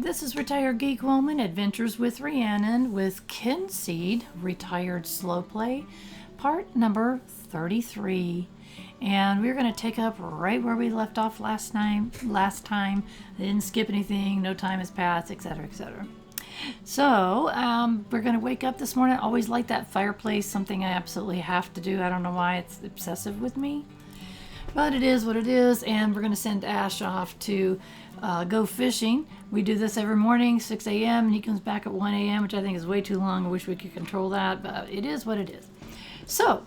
This is Retired Geek Woman Adventures with Rhiannon with Kynseed RETIRED SLOW Play, part number 33. And we're going to take up right where we left off last time. I didn't skip anything, no time has passed, etc., etc. So, we're going to wake up this morning. I always light that fireplace, something I absolutely have to do. I don't know why it's obsessive with me. But it is what it is, and we're going to send Ash off to go fishing. We do this every morning, 6 a.m., and he comes back at 1 a.m., which I think is way too long. I wish we could control that, but it is what it is. So,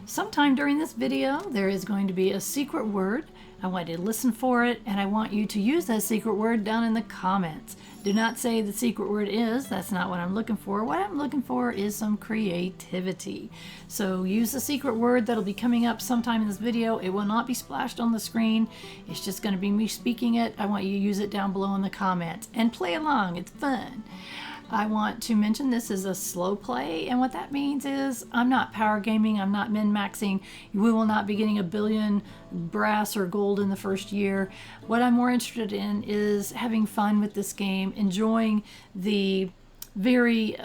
sometime during this video, there is going to be a secret word. I want you to listen for it, and I want you to use that secret word down in the comments. Do not say the secret word is. That's not what I'm looking for. What I'm looking for is some creativity. So use the secret word that'll be coming up sometime in this video. It will not be splashed on the screen. It's just going to be me speaking it. I want you to use it down below in the comments and play along. It's fun. I want to mention this is a slow play, and what that means is I'm not power gaming, I'm not min-maxing. We will not be getting a billion brass or gold in the first year. What I'm more interested in is having fun with this game, enjoying the very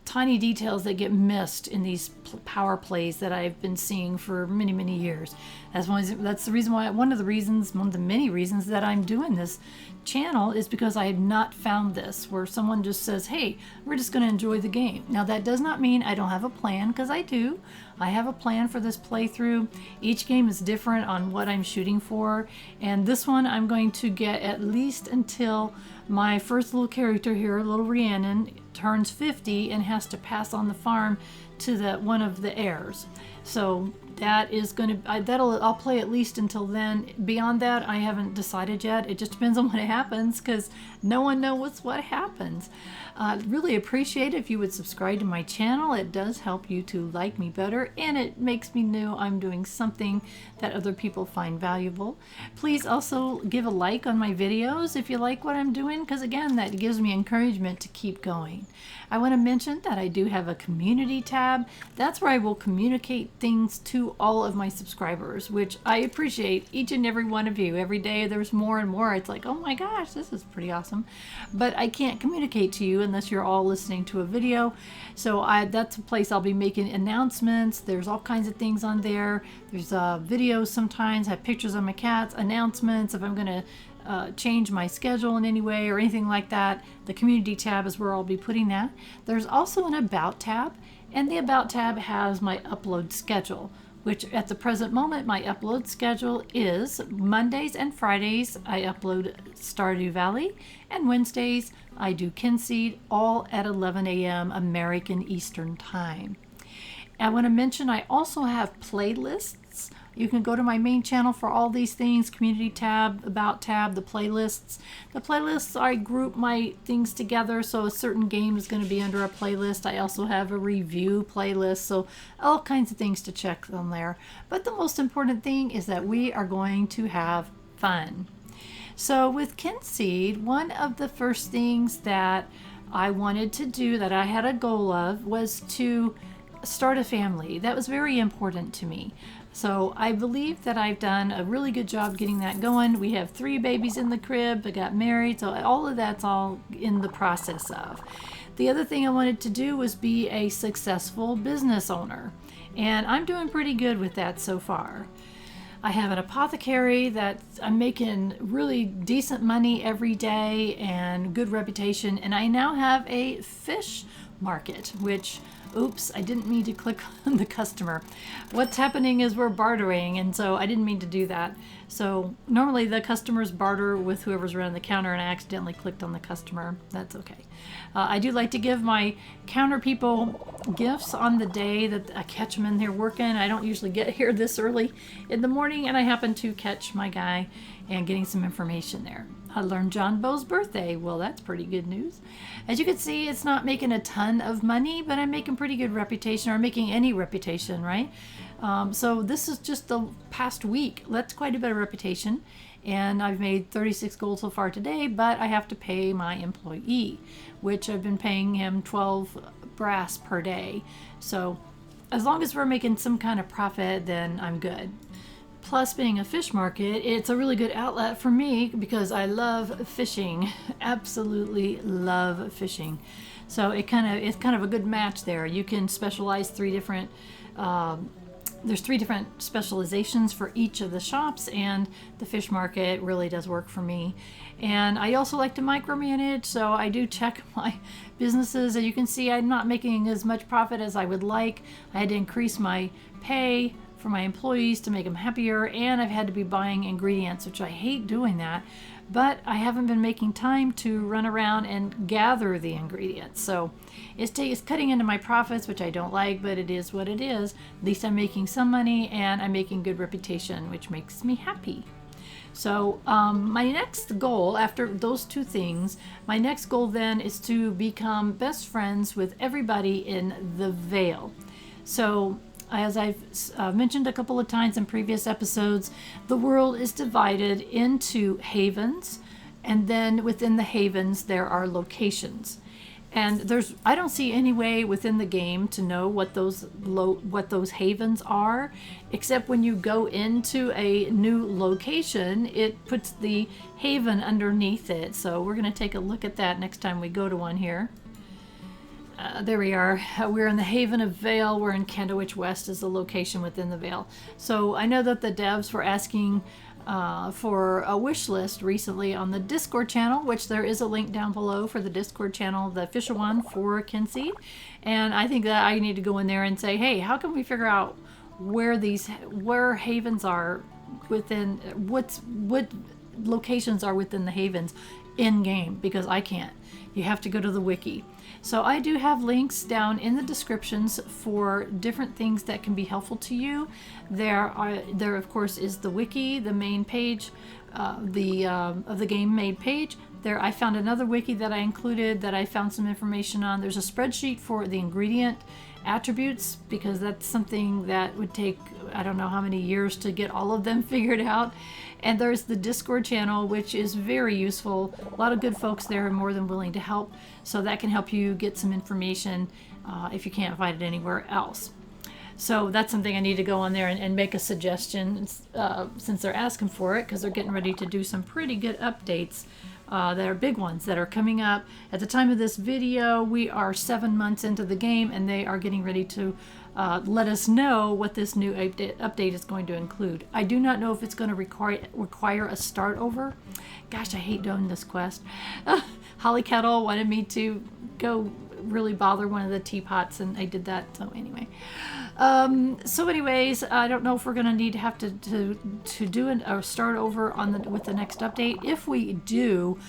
tiny details that get missed in these power plays that I've been seeing for many, many years. That's the reason why, one of the many reasons that I'm doing this channel is because I have not found this, where someone just says, hey, we're just going to enjoy the game. Now that does not mean I don't have a plan, because I do. I have a plan for this playthrough. Each game is different on what I'm shooting for, and this one I'm going to get at least until my first little character here, little Rhiannon, turns 50 and has to pass on the farm to one of the heirs. So that is going to, I'll play at least until then. Beyond that, I haven't decided yet. It just depends on what happens, because no one knows what happens. I'd really appreciate it if you would subscribe to my channel. It does help you to like me better, and it makes me know I'm doing something that other people find valuable. Please also give a like on my videos if you like what I'm doing, because again, that gives me encouragement to keep going. I want to mention that I do have a community tab. That's where I will communicate things to all of my subscribers, which I appreciate each and every one of you. Every day there's more and more. It's like, oh my gosh, this is pretty awesome. But I can't communicate to you unless you're all listening to a video. So that's a place I'll be making announcements. There's all kinds of things on there. There's videos sometimes, I have pictures of my cats, announcements if I'm going to change my schedule in any way or anything like that. The community tab is where I'll be putting that. There's also an about tab, and the about tab has my upload schedule, which at the present moment my upload schedule is Mondays and Fridays I upload Stardew Valley, and Wednesdays I do Kynseed, all at 11 a.m. American Eastern Time. I want to mention I also have playlists. You can go to my main channel for all these things, community tab, about tab, the playlists. The playlists, I group my things together, so a certain game is going to be under a playlist. I also have a review playlist, so all kinds of things to check on there. But the most important thing is that we are going to have fun. So with Kynseed, one of the first things that I wanted to do, that I had a goal of, was to start a family. That was very important to me. So I believe that I've done a really good job getting that going. We have 3 babies in the crib. I got married, so all of that's all in the process of. The other thing I wanted to do was be a successful business owner, and I'm doing pretty good with that so far. I have an apothecary that I'm making really decent money every day and good reputation, and I now have a fish market, which, oops, I didn't mean to click on the customer. What's happening is we're bartering, and so I didn't mean to do that. So normally the customers barter with whoever's around the counter, and I accidentally clicked on the customer. That's okay. I do like to give my counter people gifts on the day that I catch them in there working. I don't usually get here this early in the morning, and I happen to catch my guy and getting some information there. I learned John Bo's birthday. Well, that's pretty good news. As you can see, it's not making a ton of money, but I'm making pretty good reputation, or making any reputation, right? So this is just the past week. That's quite a bit of reputation. And I've made 36 gold so far today, but I have to pay my employee, which I've been paying him 12 brass per day. So as long as we're making some kind of profit, then I'm good. Plus, being a fish market, it's a really good outlet for me because I love fishing. Absolutely love fishing. So it's kind of a good match there. You can specialize there's 3 different specializations for each of the shops, and the fish market really does work for me. And I also like to micromanage, so I do check my businesses. As you can see, I'm not making as much profit as I would like. I had to increase my pay for my employees to make them happier, and I've had to be buying ingredients, which I hate doing that, but I haven't been making time to run around and gather the ingredients. So it's cutting into my profits, which I don't like, but it is what it is. At least I'm making some money and I'm making good reputation, which makes me happy. So my next goal, after those 2 things, my next goal then is to become best friends with everybody in the Vale. So as I've mentioned a couple of times in previous episodes, the world is divided into havens, and then within the havens there are locations. And I don't see any way within the game to know what those havens are, except when you go into a new location, it puts the haven underneath it. So we're going to take a look at that next time we go to one here. There we are. We're in the Haven of Vale. We're in Candlewich West is the location within the Vale. So I know that the devs were asking for a wish list recently on the Discord channel, which there is a link down below for the Discord channel, the official one for Kynseed. And I think that I need to go in there and say, hey, how can we figure out where havens are within, what locations are within the havens in game, because I can't. You have to go to the wiki. So I do have links down in the descriptions for different things that can be helpful to you. There of course is the wiki, the main page of the game made page. There I found another wiki that I included that I found some information on. There's a spreadsheet for the ingredient attributes, because that's something that would take I don't know how many years to get all of them figured out. And there's the Discord channel, which is very useful. A lot of good folks there are more than willing to help, so that can help you get some information if you can't find it anywhere else. So that's something I need to go on there and make a suggestion since they're asking for it, because they're getting ready to do some pretty good updates that are big ones that are coming up. At the time of this video, we are 7 months into the game, and they are getting ready to let us know what this new update is going to include. I do not know if it's going to require a start over. Gosh, I hate doing this quest. Holly Kettle wanted me to go really bother one of the teapots, and I did that. So anyway, anyways, I don't know if we're going to have to do a start over with the next update. If we do,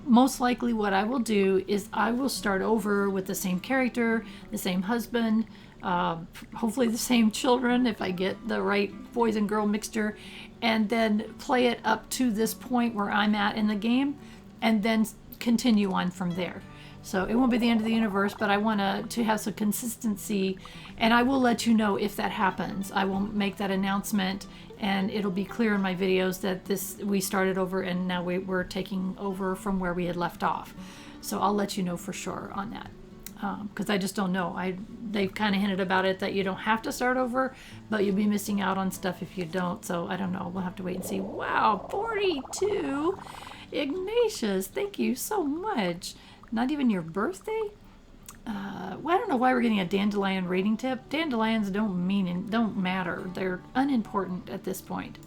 most likely what I will do is I will start over with the same character, the same husband, hopefully the same children if I get the right boys and girl mixture, and then play it up to this point where I'm at in the game, and then continue on from there. So it won't be the end of the universe, but I want to have some consistency, and I will let you know if that happens. I will make that announcement, and it'll be clear in my videos that we started over and now we're taking over from where we had left off. So I'll let you know for sure on that, because I just don't know. They've kind of hinted about it that you don't have to start over, but you'll be missing out on stuff if you don't. So I don't know. We'll have to wait and see. Wow, 42. Ignatius, thank you so much. Not even your birthday? Well, I don't know why we're getting a dandelion rating tip. Dandelions don't matter. They're unimportant at this point.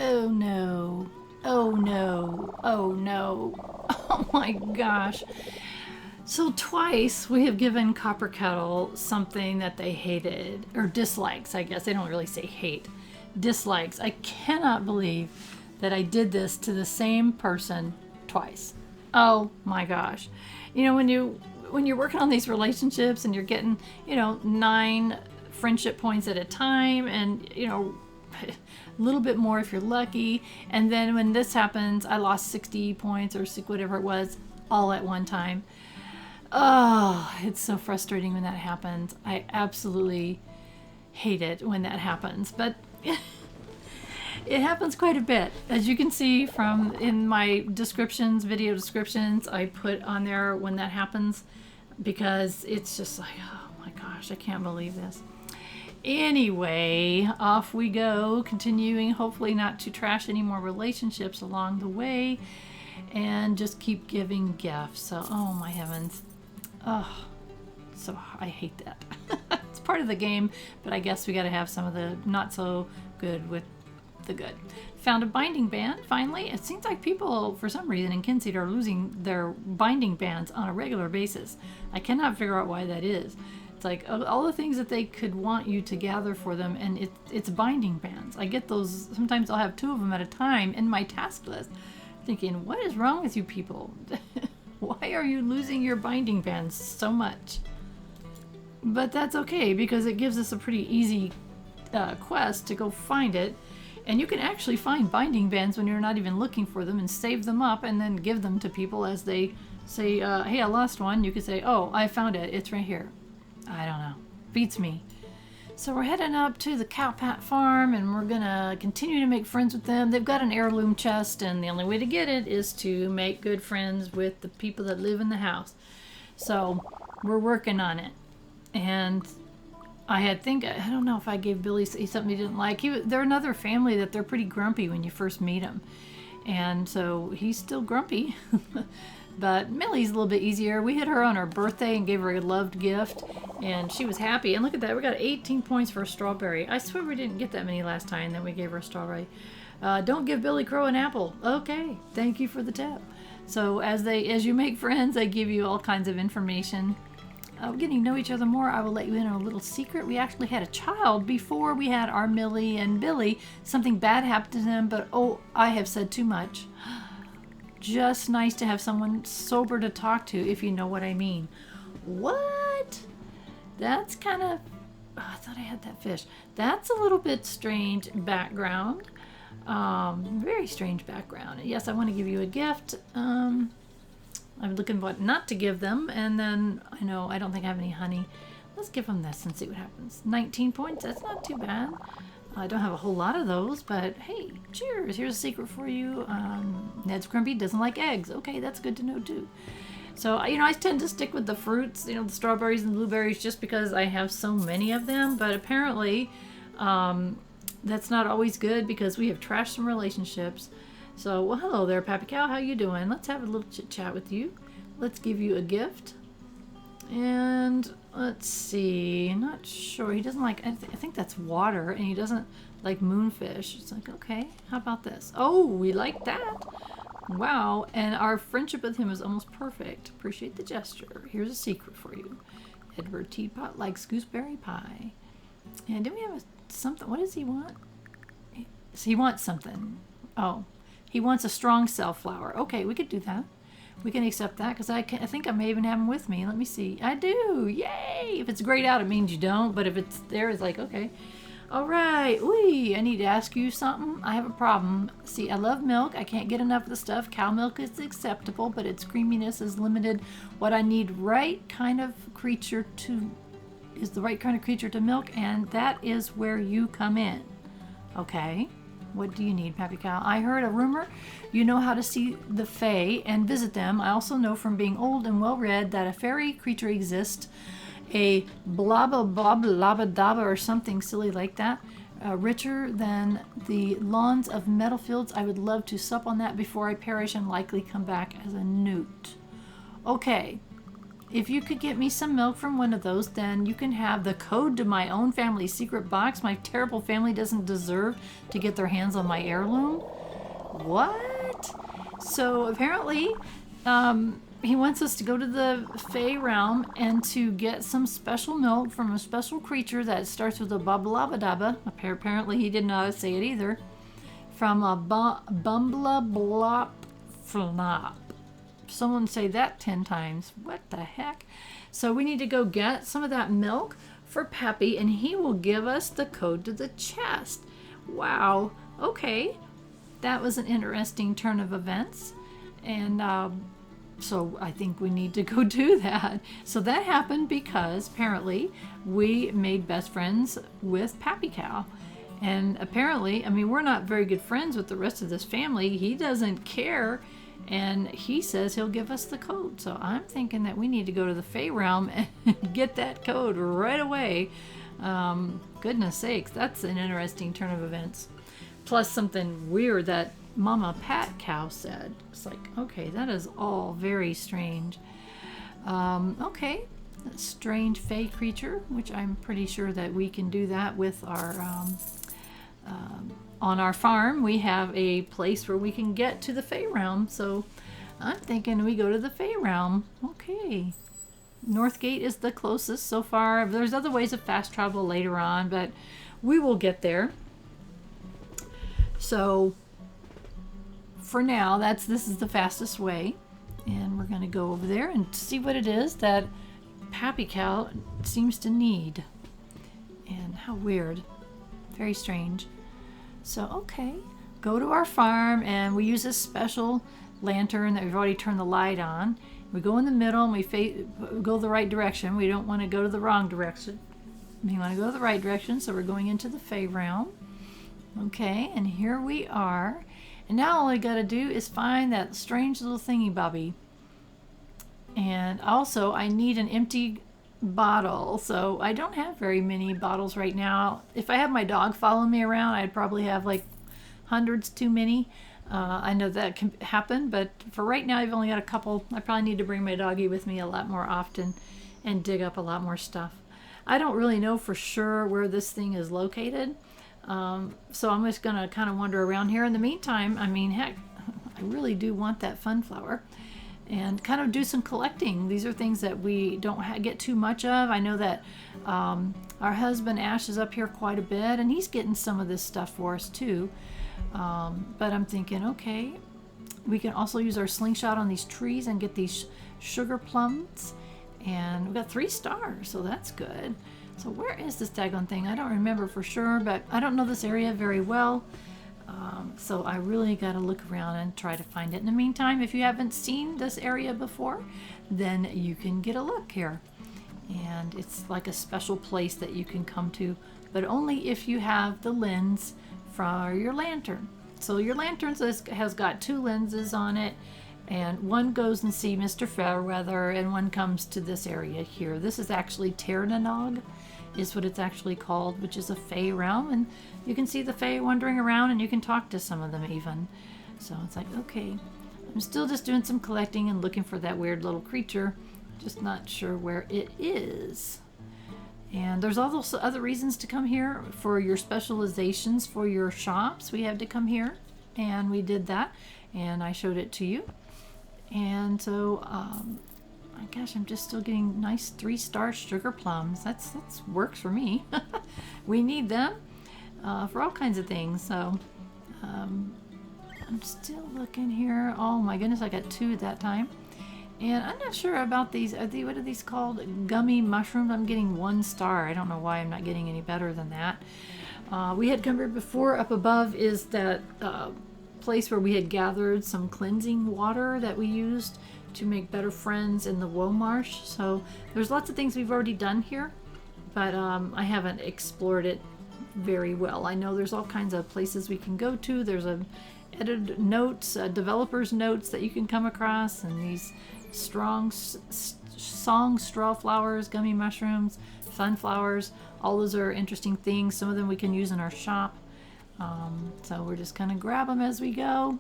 Oh no. Oh no. Oh no. Oh my gosh. So twice we have given Copper Kettle something that they hated, or dislikes, I guess. They don't really say hate. Dislikes. I cannot believe that I did this to the same person twice. Oh my gosh. You know, when you're working on these relationships and you're getting, 9 friendship points at a time, and, a little bit more if you're lucky. And then when this happens, I lost 60 points or whatever it was all at one time. Oh, it's so frustrating when that happens. I absolutely hate it when that happens. But it happens quite a bit. As you can see in my descriptions, video descriptions, I put on there when that happens, because it's just like, oh my gosh, I can't believe this. Anyway, off we go, continuing hopefully not to trash any more relationships along the way, and just keep giving gifts. So, oh my heavens. Oh, so I hate that. It's part of the game, but I guess we got to have some of the not so good with the good. Found a binding band finally. It seems like people for some reason in Kynseed are losing their binding bands on a regular basis. I cannot figure out why that is. It's like all the things that they could want you to gather for them, and it's binding bands. I get those. Sometimes I'll have 2 of them at a time in my task list, thinking, what is wrong with you people? Why are you losing your binding bands so much? But that's okay, because it gives us a pretty easy quest to go find it. And you can actually find binding bands when you're not even looking for them and save them up and then give them to people as they say, hey, I lost one. You could say, oh, I found it. It's right here. I don't know. Beats me. So we're heading up to the cow pat farm, and we're going to continue to make friends with them. They've got an heirloom chest, and the only way to get it is to make good friends with the people that live in the house. So we're working on it. And I don't know if I gave Billy something he didn't like. They're another family that they're pretty grumpy when you first meet them. And so he's still grumpy. But Millie's a little bit easier. We hit her on her birthday and gave her a loved gift. And she was happy. And look at that. We got 18 points for a strawberry. I swear we didn't get that many last time that we gave her a strawberry. Don't give Billy Crow an apple. Okay. Thank you for the tip. So as you make friends, they give you all kinds of information. Getting to know each other more, I will let you in on a little secret. We actually had a child before we had our Millie and Billy. Something bad happened to them, but oh, I have said too much. Just nice to have someone sober to talk to, if you know what I mean. What? That's kind of... Oh, I thought I had that fish. That's a little bit strange background. Very strange background. Yes, I want to give you a gift. I'm looking what not to give them, and then I know I don't think I have any honey. Let's give them this and see what happens. 19 points, that's not too bad. I don't have a whole lot of those, but hey, cheers. Here's a secret for you. Ned's grumpy, doesn't like eggs. Okay, that's good to know too. So, I tend to stick with the fruits, the strawberries and blueberries, just because I have so many of them, but apparently that's not always good because we have trashed some relationships. So, well, hello there, Pappy Cowe. How you doing? Let's have a little chit-chat with you. Let's give you a gift. And let's see. Not sure. He doesn't like... I think that's water, and he doesn't like moonfish. It's like, okay, how about this? Oh, we like that. Wow. And our friendship with him is almost perfect. Appreciate the gesture. Here's a secret for you. Edward Teapot likes gooseberry pie. And then we have something. What does he want? He wants something. Oh. He wants a strong cell flower. Okay, we could do that. We can accept that because I think I may even have them with me. Let me see. I do. Yay! If it's grayed out, it means you don't. But if it's there, it's like, okay. All right. Ooh, I need to ask you something. I have a problem. See, I love milk. I can't get enough of the stuff. Cow milk is acceptable, but its creaminess is limited. What I need is the right kind of creature to milk, and that is where you come in. Okay. What do you need, Pappy Cowe? I heard a rumor you know how to see the fae and visit them. I also know from being old and well-read that a fairy creature exists, a blabba bob labba dabba or something silly like that, richer than the lawns of Meadowfields. I would love to sup on that before I perish and likely come back as a newt. Okay. If you could get me some milk from one of those, then you can have the code to my own family's secret box. My terrible family doesn't deserve to get their hands on my heirloom. What? So apparently, he wants us to go to the Fae realm and to get some special milk from a special creature that starts with a babalabadaba. Apparently, he didn't know how to say it either. From a bumbla blop flop. Someone say that 10 times. What the heck? So we need to go get some of that milk for Pappy, and he will give us the code to the chest. Wow. Okay. That was an interesting turn of events. And so I think we need to go do that. So that happened because apparently we made best friends with Pappy Cowe. And apparently, we're not very good friends with the rest of this family. He doesn't care. And he says he'll give us the code. So I'm thinking that we need to go to the Fae realm and get that code right away. Goodness sakes, that's an interesting turn of events. Plus something weird that Mama Pat Cow said. It's like, okay, that is all very strange. Okay, a strange fey creature, which I'm pretty sure that we can do that with our on our farm. We have a place where we can get to the fey realm, so I'm thinking we go to the fey realm. Okay, Northgate is the closest so far. There's other ways of fast travel later on, but we will get there. So for now, this is the fastest way, and we're going to go over there and see what it is that Pappy Cowe seems to need. And how weird. Very strange. So, okay, go to our farm, and we use this special lantern that we've already turned the light on. We go in the middle, and we go the right direction. We don't want to go to the wrong direction. We want to go the right direction, so we're going into the fey realm. Okay, and here we are. And now all I got to do is find that strange little thingy bobby. And also, I need an empty bottle, so I don't have very many bottles right now. If I had my dog follow me around, I'd probably have like hundreds too many. I know that can happen, but for right now I've only got a couple. I probably need to bring my doggy with me a lot more often and dig up a lot more stuff. I don't really know for sure where this thing is located, so I'm just gonna kind of wander around here. In the meantime, I mean, heck, I really do want that fun flower and kind of do some collecting. These are things that we don't get too much of. I know that our husband Ash is up here quite a bit, and he's getting some of this stuff for us too. But I'm thinking, okay, we can also use our slingshot on these trees and get these sugar plums. And we've got 3 stars, so that's good. So where is this daggone thing? I don't remember for sure, but I don't know this area very well. So I really got to look around and try to find it. In the meantime, if you haven't seen this area before, then you can get a look here. And it's like a special place that you can come to, but only if you have the lens for your lantern. So your lantern has got 2 lenses on it, and one goes and see Mr. Fairweather, and one comes to this area here. This is actually Tir Na Nog, is what it's actually called, which is a fey realm, and you can see the fey wandering around, and you can talk to some of them even. So it's like, okay, I'm still just doing some collecting and looking for that weird little creature, just not sure where it is. And there's also other reasons to come here for your specializations for your shops. We have to come here, and we did that, and I showed it to you. And so, gosh, I'm just still getting nice 3-star sugar plums. That's works for me. We need them for all kinds of things. So I'm still looking here. Oh my goodness, I got 2 at that time. And I'm not sure about these. What are these called? Gummy mushrooms. I'm getting 1 star. I don't know why I'm not getting any better than that. We had come here before. Up above is that place where we had gathered some cleansing water that we used to make better friends in the Woe Marsh. So there's lots of things we've already done here, but I haven't explored it very well. I know there's all kinds of places we can go to. There's a edited notes, developers notes that you can come across, and these song straw flowers, gummy mushrooms, sunflowers. All those are interesting things. Some of them we can use in our shop. So we're just kind of grab them as we go.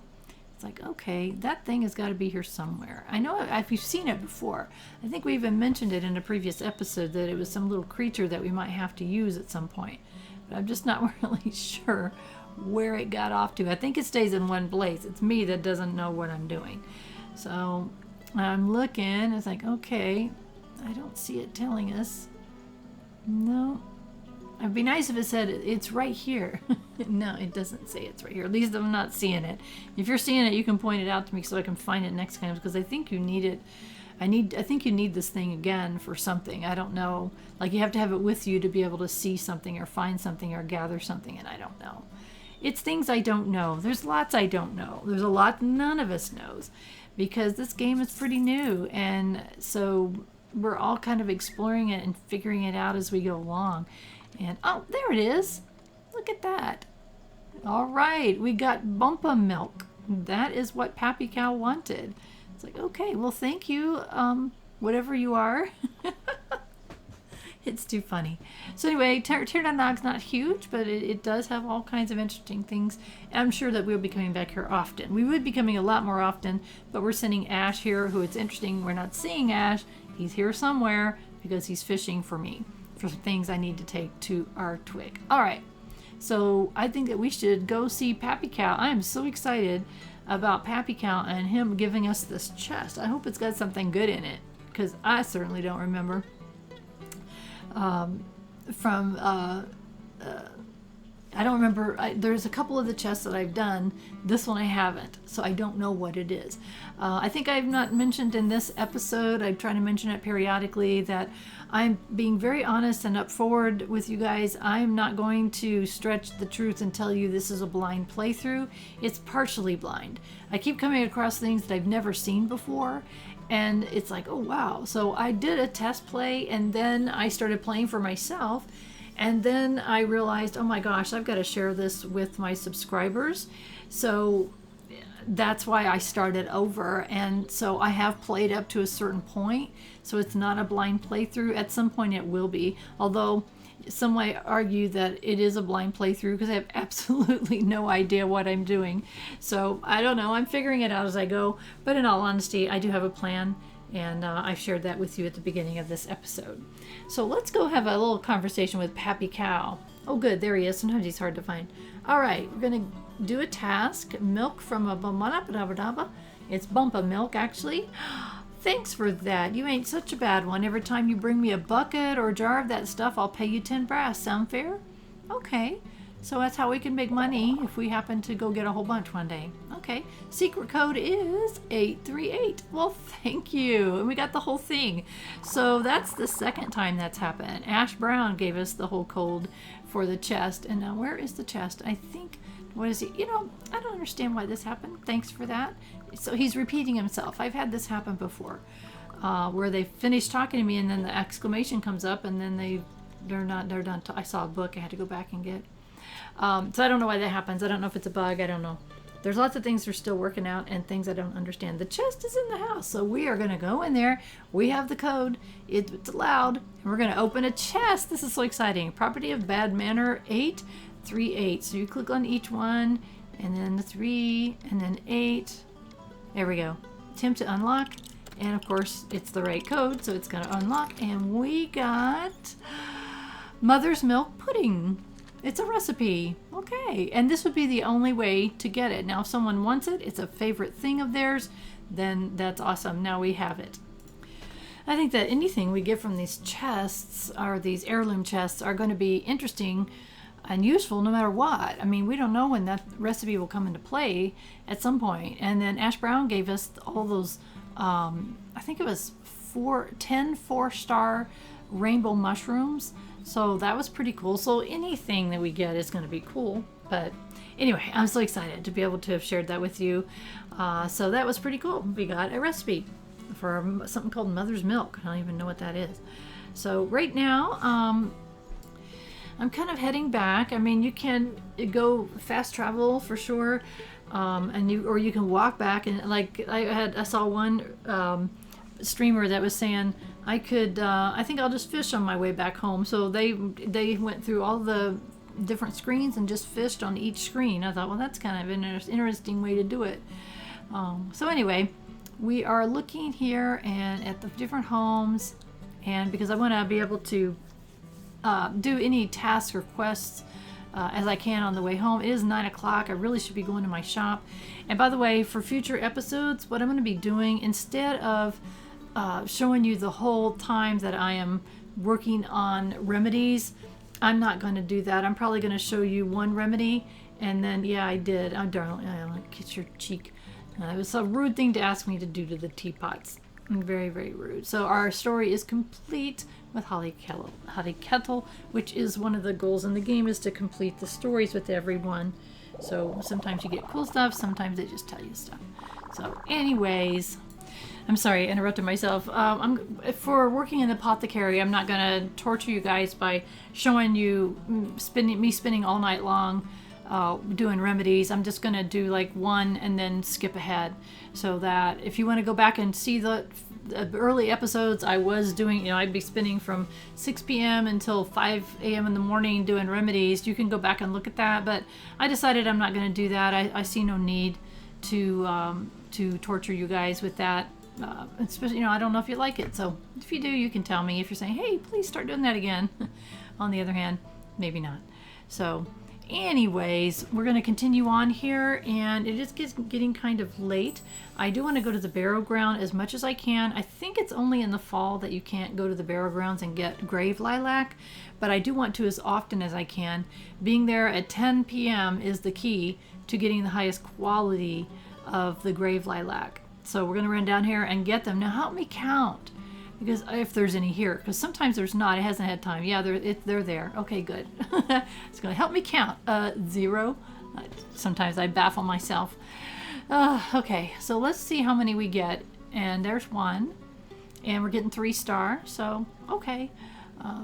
It's like, okay, that thing has got to be here somewhere. I know if you've seen it before. I think we even mentioned it in a previous episode that it was some little creature that we might have to use at some point. But I'm just not really sure where it got off to. I think it stays in one place. It's me that doesn't know what I'm doing. So I'm looking. It's like, okay, I don't see it telling us. No. It'd be nice if it said it's right here. No, it doesn't say it's right here. At least I'm not seeing it. If you're seeing it, you can point it out to me so I can find it next time, because I think you need it. I think you need this thing again for something. I don't know. Like, you have to have it with you to be able to see something or find something or gather something, and I don't know. It's things I don't know. There's lots I don't know. There's a lot none of us knows, because this game is pretty new, and so we're all kind of exploring it and figuring it out as we go along. And oh, there it is. Look at that. All right, we got Bumpa milk. That is what Pappy Cowe wanted. It's like, okay, well, thank you, whatever you are. It's too funny. So anyway, Tir Na Nog's not huge, but it does have all kinds of interesting things. I'm sure that we'll be coming back here often. We would be coming a lot more often, but we're sending Ash here, who it's interesting. We're not seeing Ash. He's here somewhere because he's fishing for me, for some things I need to take to our twig. All right. So I think that we should go see Pappy Cowe. I am so excited about Pappy Cowe and him giving us this chest. I hope it's got something good in it, because I certainly don't remember. I don't remember. There's a couple of the chests that I've done. This one I haven't, so I don't know what it is. I think I've not mentioned in this episode, I'm trying to mention it periodically, that I'm being very honest and up forward with you guys. I'm not going to stretch the truth and tell you this is a blind playthrough. It's partially blind. I keep coming across things that I've never seen before, and it's like, oh wow. So I did a test play, and then I started playing for myself, and then I realized, oh my gosh, I've got to share this with my subscribers. So that's why I started over. And so I have played up to a certain point, so it's not a blind playthrough. At some point it will be, although some might argue that it is a blind playthrough because I have absolutely no idea what I'm doing. So I don't know, I'm figuring it out as I go, but in all honesty, I do have a plan, and I've shared that with you at the beginning of this episode. So let's go have a little conversation with Pappy Cowe. Oh good, there he is. Sometimes he's hard to find. All right, we're gonna do a task. Milk from a Bumpa. It's Bumpa milk, actually. Thanks for that. You ain't such a bad one. Every time you bring me a bucket or a jar of that stuff, I'll pay you 10 brass. Sound fair? Okay. So that's how we can make money if we happen to go get a whole bunch one day. Okay. Secret code is 838. Well, thank you. And we got the whole thing. So that's the second time that's happened. Ash Brown gave us the whole code for the chest. And now where is the chest? I think, what is he? You know, I don't understand why this happened. Thanks for that. So he's repeating himself. I've had this happen before, where they finish talking to me and then the exclamation comes up and then they're done. I saw a book I had to go back and get. So I don't know why that happens. I don't know if it's a bug. I don't know. There's lots of things we're still working out and things I don't understand. The chest is in the house, so we are going to go in there. We have the code. It's allowed. And we're going to open a chest. This is so exciting. Property of Bad Manner 838. So you click on each one, and then the 3, and then 8. There we go. Attempt to unlock. And of course, it's the right code, so it's going to unlock. And we got Mother's Milk Pudding. It's a recipe. Okay. And this would be the only way to get it. Now, if someone wants it, it's a favorite thing of theirs, then that's awesome. Now we have it. I think that anything we get from these chests, or these heirloom chests, are going to be interesting and useful no matter what. I mean, we don't know when that recipe will come into play at some point. And then Ash Brown gave us all those, I think it was 10 4-star rainbow mushrooms. So that was pretty cool. So anything that we get is going to be cool. But anyway, I'm so excited to be able to have shared that with you. So that was pretty cool. We got a recipe for something called Mother's Milk. I don't even know what that is. So right now, I'm kind of heading back. I mean, you can go fast travel for sure, and you can walk back. And like I saw one streamer that was saying I could. I think I'll just fish on my way back home. So they went through all the different screens and just fished on each screen. I thought, well, that's kind of an interesting way to do it. So anyway, we are looking here and at the different homes, and because I want to be able to do any tasks or quests as I can on the way home. It is 9 o'clock. I really should be going to my shop. And by the way, for future episodes, what I'm going to be doing, instead of showing you the whole time that I am working on remedies, I'm not going to do that. I'm probably going to show you one remedy, and then, yeah, I did. Oh, darling, I kiss your cheek. It was a rude thing to ask me to do to the teapots. Very, very rude. So our story is complete with Holly Kettle, which is one of the goals in the game, is to complete the stories with everyone. So sometimes you get cool stuff, sometimes they just tell you stuff. So anyways, I'm sorry, I interrupted myself. For working in the apothecary, I'm not going to torture you guys by showing you me spending all night long doing remedies. I'm just going to do like one and then skip ahead, so that if you want to go back and see the the early episodes, I was doing, I'd be spending from 6 p.m. until 5 a.m. in the morning doing remedies. You can go back and look at that, but I decided I'm not going to do that. I see no need to torture you guys with that. Especially, I don't know if you like it. So if you do, you can tell me if you're saying, hey, please start doing that again. On the other hand, maybe not. So anyways, we're going to continue on here, and it is getting kind of late. I do want to go to the barrow ground as much as I can. I think it's only in the fall that you can't go to the barrow grounds and get grave lilac, but I do want to as often as I can. Being there at 10 p.m. is the key to getting the highest quality of the grave lilac. So we're going to run down here and get them. Now help me count, because if there's any here, because sometimes there's not. It hasn't had time. Yeah, they're there. Okay, good. It's going to help me count. 0. Sometimes I baffle myself. Okay, so let's see how many we get. And there's 1. And we're getting 3 star. So, okay,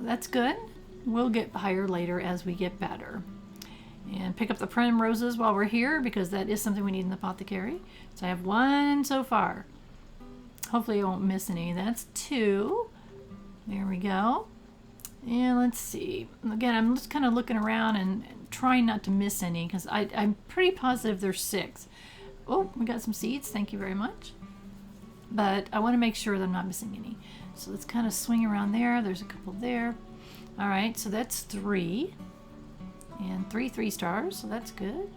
that's good. We'll get higher later as we get better. And pick up the primroses while we're here, because that is something we need in the apothecary. So I have 1 so far. Hopefully I won't miss any. That's 2. There we go. And let's see. Again, I'm just kind of looking around and trying not to miss any, because I'm pretty positive there's 6. Oh, we got some seeds. Thank you very much. But I want to make sure that I'm not missing any. So let's kind of swing around there. There's a couple there. All right, so that's 3. And 3 stars, so that's good.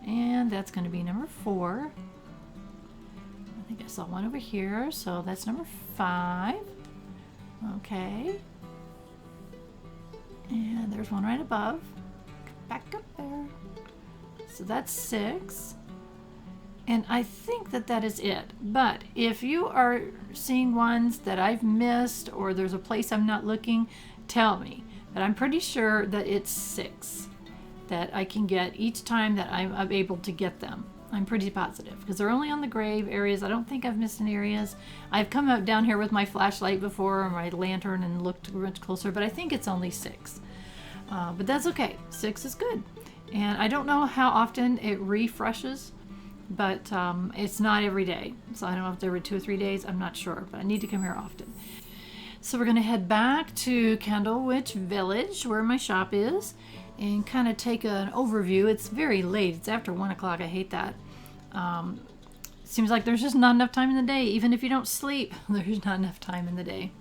And that's going to be number 4. I think I saw 1 over here, so that's number 5. Okay. And there's 1 right above. Back up there. So that's 6. And I think that is it. But if you are seeing ones that I've missed, or there's a place I'm not looking, tell me. But I'm pretty sure that it's 6 that I can get each time that I'm able to get them. I'm pretty positive, because they're only on the grave areas. I don't think I've missed any areas. I've come out down here with my flashlight before, or my lantern, and looked much closer, but I think it's only 6. But that's okay. 6 is good. And I don't know how often it refreshes, but it's not every day. So I don't know if there were 2 or 3 days. I'm not sure, but I need to come here often. So we're going to head back to Candlewick Village, where my shop is, and kind of take an overview. It's very late. It's after 1 o'clock. I hate that. Seems like there's just not enough time in the day. Even if you don't sleep, there's not enough time in the day.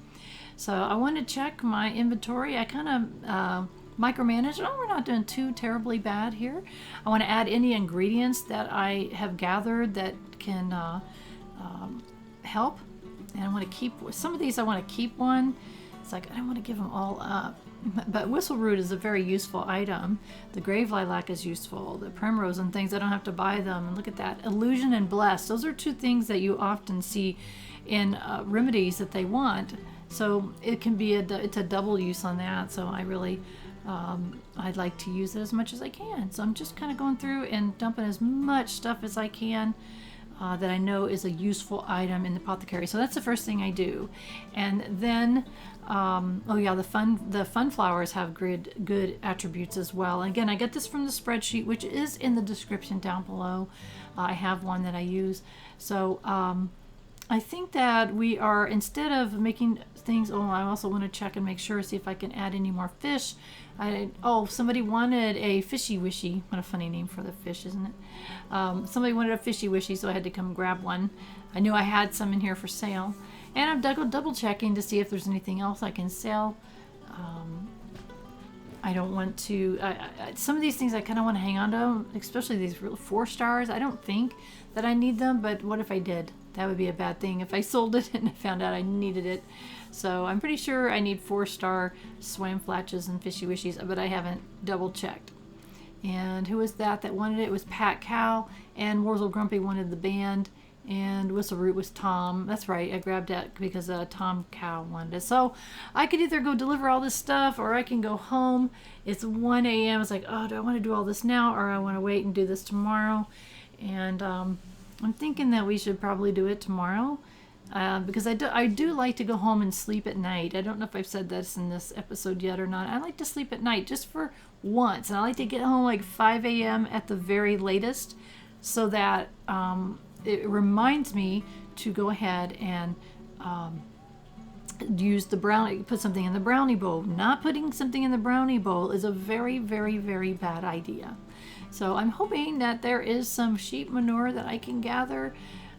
So I want to check my inventory. I kind of micromanage. Oh, we're not doing too terribly bad here. I want to add any ingredients that I have gathered that can help. And I want to keep some of these. I want to keep one. It's like I don't want to give them all up. But whistle root is a very useful item. The grave lilac is useful. The primrose and things, I don't have to buy them. And look at that. Illusion and bless. Those are 2 things that you often see in remedies that they want. So it can be it's a double use on that. So I really, I'd like to use it as much as I can. So I'm just kind of going through and dumping as much stuff as I can that I know is a useful item in the apothecary. So that's the first thing I do. And then oh yeah, the fun flowers have good attributes as well. And again, I get this from the spreadsheet, which is in the description down below. I have one that I use. So I think that we are, instead of making things, I also want to check and make sure, see if I can add any more fish. Somebody wanted a fishy wishy. What a funny name for the fish, isn't it? Somebody wanted a fishy wishy, so I had to come grab one. I knew I had some in here for sale. And I'm double checking to see if there's anything else I can sell. I don't want to, some of these things I kind of want to hang on to, especially these 4 stars. I don't think that I need them, but what if I did? That would be a bad thing if I sold it and I found out I needed it. So I'm pretty sure I need 4-star swam flatches and fishy wishies, but I haven't double checked. And who was that wanted it? It was Pappy Cowe, and Wurzel Grumpy wanted the band, and Whistle Root was Tom. That's right, I grabbed that because Tom Cow wanted it. So I could either go deliver all this stuff, or I can go home. It's 1 a.m. It's like, oh, do I want to do all this now, or I want to wait and do this tomorrow? And I'm thinking that we should probably do it tomorrow, because I do like to go home and sleep at night. I don't know if I've said this in this episode yet or not. I like to sleep at night just for once, and I like to get home like 5 a.m. at the very latest, so that it reminds me to go ahead and use the brownie, put something in the brownie bowl. Not putting something in the brownie bowl is a very, very, very bad idea. So I'm hoping that there is some sheep manure that I can gather.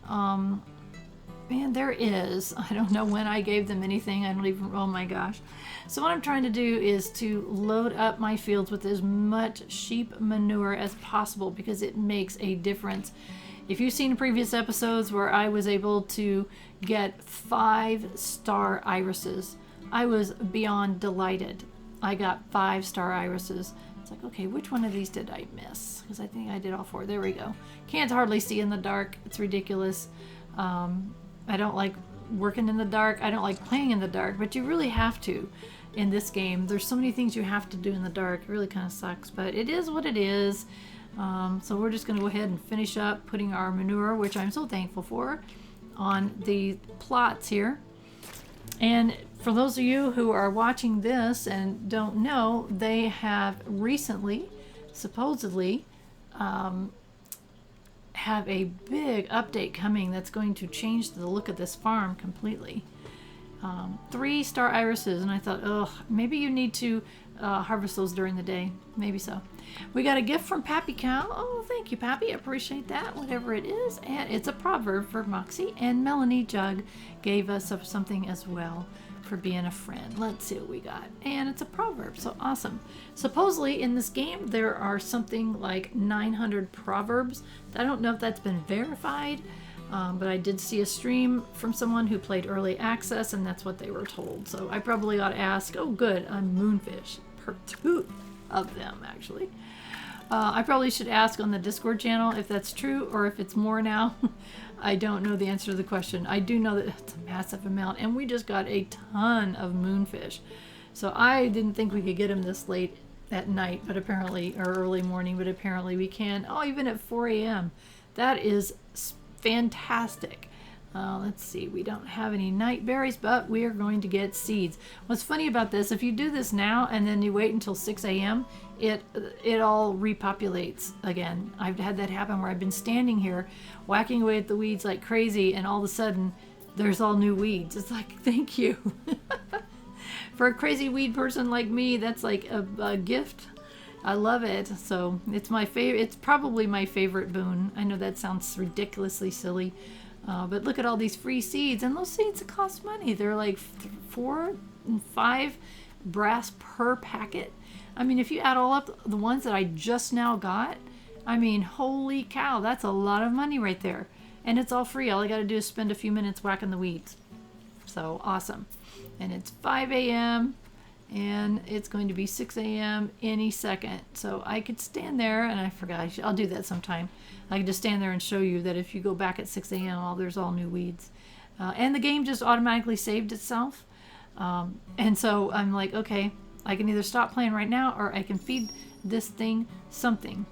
And there is. I don't know when I gave them anything. I don't even, oh my gosh. So what I'm trying to do is to load up my fields with as much sheep manure as possible, because it makes a difference. If you've seen previous episodes where I was able to get 5-star irises, I was beyond delighted. I got 5-star irises. It's like, okay, which one of these did I miss? Because I think I did all 4. There we go. Can't hardly see in the dark. It's ridiculous. I don't like working in the dark. I don't like playing in the dark, but you really have to in this game. There's so many things you have to do in the dark. It really kind of sucks, but it is what it is. So we're just going to go ahead and finish up putting our manure, which I'm so thankful for, on the plots here. And for those of you who are watching this and don't know, they have recently, supposedly, have a big update coming that's going to change the look of this farm completely. 3-star irises, and I thought, oh, maybe you need to harvest those during the day. Maybe so. We got a gift from Pappy Cowe. Oh, thank you, Pappy. I appreciate that, whatever it is. And it's a proverb for Moxie. And Melanie Jugg gave us something as well for being a friend. Let's see what we got. And it's a proverb, so awesome. Supposedly in this game there are something like 900 proverbs. I don't know if that's been verified, but I did see a stream from someone who played early access, and that's what they were told. So I probably ought to ask. Oh good, a moonfish. 2 of them actually. I probably should ask on the Discord channel if that's true or if it's more now. I don't know the answer to the question. I do know that it's a massive amount, and we just got a ton of moonfish. So I didn't think we could get them this late at night, but apparently, or early morning, but apparently we can. Oh, even at 4 a.m. That is fantastic. Let's see, we don't have any night berries, but we are going to get seeds. What's funny about this, if you do this now and then you wait until 6 a.m., it all repopulates again. I've had that happen where I've been standing here whacking away at the weeds like crazy, and all of a sudden there's all new weeds. It's like, thank you. For a crazy weed person like me, that's like a gift. I love it. So it's my favorite. It's probably my favorite boon. I know that sounds ridiculously silly, but look at all these free seeds, and those seeds cost money. They're like 4 and 5 brass per packet. I mean, if you add all up the ones that I just now got, I mean, holy cow, that's a lot of money right there. And it's all free. All I got to do is spend a few minutes whacking the weeds. So awesome. And it's 5 a.m. and it's going to be 6 a.m. any second. So I could stand there, and I forgot, I'll do that sometime. I could just stand there and show you that if you go back at 6 a.m., there's all new weeds. And the game just automatically saved itself. And so I'm like, okay, I can either stop playing right now or I can feed this thing something.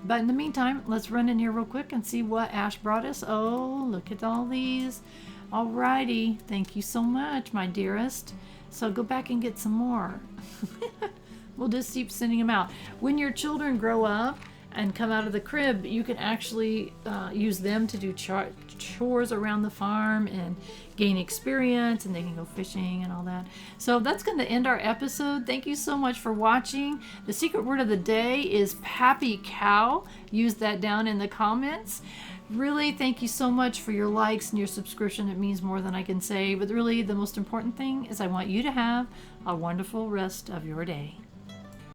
But in the meantime, let's run in here real quick and see what Ash brought us. Oh, look at all these. Alrighty, thank you so much, my dearest. So go back and get some more. We'll just keep sending them out. When your children grow up and come out of the crib, you can actually use them to do chores around the farm and gain experience, and they can go fishing and all that. So that's going to end our episode. Thank you so much for watching. The secret word of the day is Pappy Cowe. Use that down in the comments. Really, thank you so much for your likes and your subscription. It means more than I can say. But really, the most important thing is I want you to have a wonderful rest of your day.